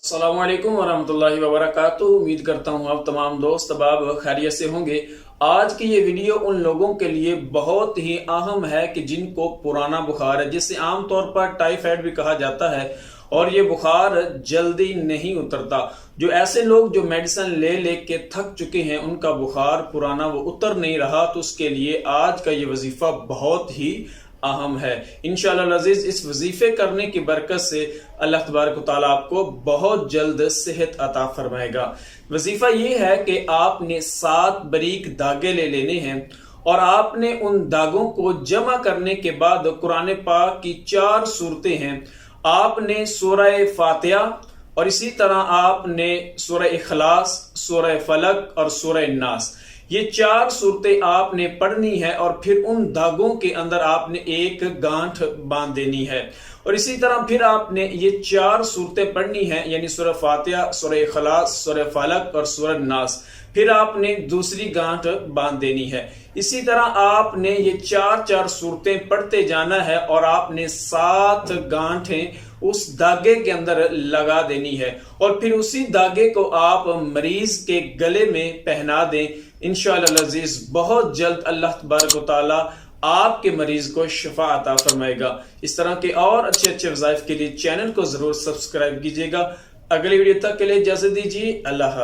अस्सलाम वालेकुम वरहमतुल्लाहि वबरकातुहू। उम्मीद करता हूँ आप तमाम दोस्त अहबाब खैरियत से होंगे। आज की ये वीडियो उन लोगों के लिए बहुत ही अहम है कि जिनको पुराना बुखार है, जिसे आमतौर पर टाइफाइड भी कहा जाता है, और ये बुखार जल्दी नहीं उतरता। जो ऐसे लोग जो मेडिसिन ले लेके थक चुके हैं, उनका बुखार पुराना वो उतर नहीं रहा, तो उसके लिए आज का ये वजीफा बहुत ही अहम है। इंशाअल्लाह अज़ीज इस वजीफे करने की बरकत से अल्लाह तबारक व तआला आपको बहुत जल्द सेहत अता फरमाएगा। वजीफा ये है कि आपने 7 बारीक धागे ले लेने हैं और आपने उन धागों को जमा करने के बाद कुरान पाक की 4 सूरतें हैं, आपने सूरह फातिहा और इसी तरह आपने सूरह इखलास, सूरह फलक और सूरह नास, ये 4 सूरतें आपने पढ़नी है और फिर उन धागों के अंदर आपने एक गांठ बांध देनी है। और इसी तरह फिर आपने ये 4 सूरतें पढ़नी है, यानी सूरह फातिहा, सूरह इखलास, सूरह फलक और सूरह नास, फिर आपने दूसरी गांठ बांध देनी है। इसी तरह आपने ये 4 सूरतें पढ़ते जाना है और आपने 7 गांठें उस धागे के अंदर लगा देनी है और फिर उसी धागे को आप मरीज के गले में पहना दें। इंशाअल्लाह अज़ीज बहुत जल्द अल्लाह तबारक व तआला आपके मरीज को शिफा अता फरमाएगा। इस तरह के और अच्छे वज़ाइफ के लिए चैनल को जरूर सब्सक्राइब कीजिएगा। अगली वीडियो तक के लिए इजाजत दीजिए। अल्लाह हाफ़िज़।